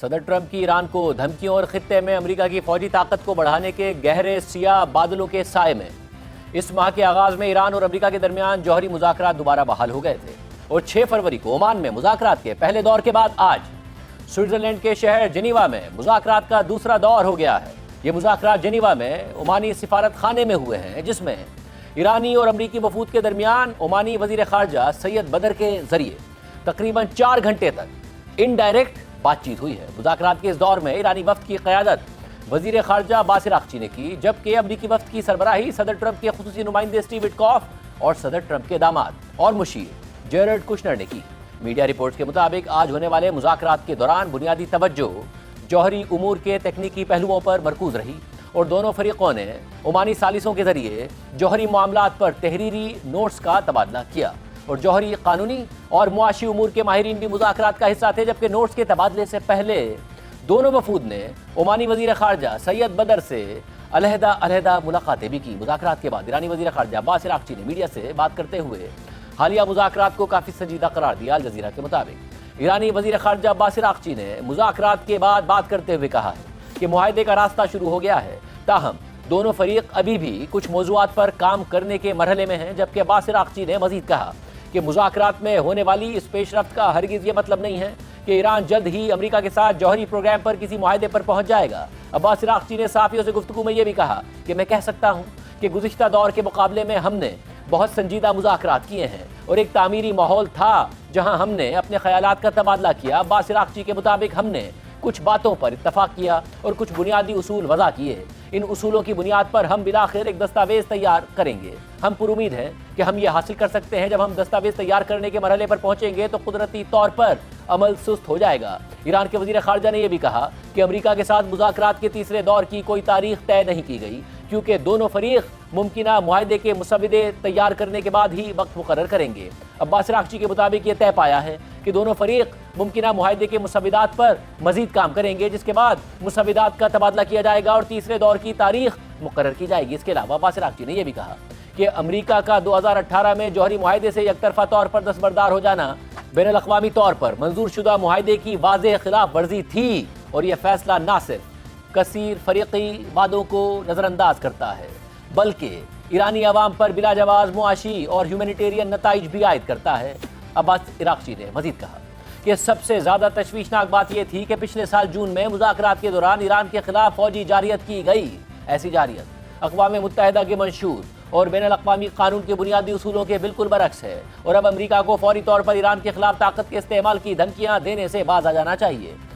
صدر ٹرمپ کی ایران کو دھمکیوں اور خطے میں امریکہ کی فوجی طاقت کو بڑھانے کے گہرے سیاہ بادلوں کے سائے میں اس ماہ کے آغاز میں ایران اور امریکہ کے درمیان جوہری مذاکرات دوبارہ بحال ہو گئے تھے اور 6 فروری کو عمان میں مذاکرات کے پہلے دور کے بعد آج سوئٹزرلینڈ کے شہر جنیوا میں مذاکرات کا دوسرا دور ہو گیا ہے۔ یہ مذاکرات جنیوا میں عمانی سفارت خانے میں ہوئے ہیں، جس میں ایرانی اور امریکی وفود کے درمیان عمانی وزیر خارجہ سید بدر کے ذریعے تقریباً 4 گھنٹے تک انڈائریکٹ بات چیت ہوئی ہے۔ مذاکرات کے اس دور میں ایرانی وفد کی قیادت وزیر خارجہ عباس عراقچی نے کی، جبکہ امریکی وفد کی سربراہی صدر ٹرمپ کے خصوصی نمائندے اسٹیو وٹکوف اور صدر ٹرمپ کے داماد اور مشیر جیرڈ کشنر نے کی۔ میڈیا رپورٹس کے مطابق آج ہونے والے مذاکرات کے دوران بنیادی توجہ جوہری امور کے تکنیکی پہلوؤں پر مرکوز رہی اور دونوں فریقوں نے عمانی ثالثوں کے ذریعے جوہری معاملات پر تحریری نوٹس کا تبادلہ کیا اور جوہری، قانونی اور معاشی امور کے ماہرین بھی مذاکرات کا حصہ تھے، جبکہ نوٹس کے تبادلے سے پہلے دونوں وفود نے عمانی وزیر خارجہ سید بدر سے علیحدہ ملاقاتیں بھی کی۔ مذاکرات کے بعد ایرانی وزیر خارجہ عباس عراقچی نے میڈیا سے بات کرتے ہوئے حالیہ مذاکرات کو کافی سنجیدہ قرار دیا۔ الجزیرہ کے مطابق ایرانی وزیر خارجہ عباس عراقچی نے مذاکرات کے بعد بات کرتے ہوئے کہا ہے کہ معاہدے کا راستہ شروع ہو گیا ہے، تاہم دونوں فریق ابھی بھی کچھ موضوعات پر کام کرنے کے مرحلے میں ہیں، جبکہ عباس عراقچی نے مزید کہا کہ مذاکرات میں ہونے والی اس پیش رفت کا ہرگز یہ مطلب نہیں ہے کہ ایران جلد ہی امریکہ کے ساتھ جوہری پروگرام پر کسی معاہدے پر پہنچ جائے گا۔ عباس عراقچی نے صحافیوں سے گفتگو میں یہ بھی کہا کہ میں کہہ سکتا ہوں کہ گزشتہ دور کے مقابلے میں ہم نے بہت سنجیدہ مذاکرات کیے ہیں اور ایک تعمیری ماحول تھا جہاں ہم نے اپنے خیالات کا تبادلہ کیا۔ عباس عراقچی کے مطابق ہم نے کچھ باتوں پر اتفاق کیا اور کچھ بنیادی اصول وضع کیے۔ ان اصولوں کی بنیاد پر ہم بالآخر ایک دستاویز تیار کریں گے۔ ہم پر امید ہیں کہ ہم یہ حاصل کر سکتے ہیں۔ جب ہم دستاویز تیار کرنے کے مرحلے پر پہنچیں گے تو قدرتی طور پر عمل سست ہو جائے گا۔ ایران کے وزیر خارجہ نے یہ بھی کہا کہ امریکہ کے ساتھ مذاکرات کے تیسرے دور کی کوئی تاریخ طے نہیں کی گئی، کیونکہ دونوں فریق ممکنہ معاہدے کے مسودے تیار کرنے کے بعد ہی وقت مقرر کریں گے۔ عباس عراقچی کے مطابق یہ طے پایا ہے کہ دونوں فریق ممکنہ معاہدے کے مسودات پر مزید کام کریں گے، جس کے بعد مسودات کا تبادلہ کیا جائے گا اور تیسرے دور کی تاریخ مقرر کی جائے گی۔ اس کے علاوہ عباس عراقچی نے یہ بھی کہا کہ امریکہ کا 2018 میں جوہری معاہدے سے یک طرفہ طور پر دستبردار ہو جانا بین الاقوامی طور پر منظور شدہ معاہدے کی واضح خلاف ورزی تھی اور یہ فیصلہ نہ صرف کثیر فریقی وعدوں کو نظر انداز کرتا ہے بلکہ ایرانی عوام پر بلا جواز معاشی اور ہیومینیٹیرین نتائج بھی عائد کرتا ہے۔ عباس عراقچی نے مزید کہا کہ سب سے زیادہ تشویشناک بات یہ تھی کہ پچھلے سال جون میں مذاکرات کے دوران ایران کے خلاف فوجی جارحیت کی گئی۔ ایسی جارحیت اقوام متحدہ کے منشور اور بین الاقوامی قانون کے بنیادی اصولوں کے بالکل برعکس ہے اور اب امریکہ کو فوری طور پر ایران کے خلاف طاقت کے استعمال کی دھمکیاں دینے سے باز آ جانا چاہیے۔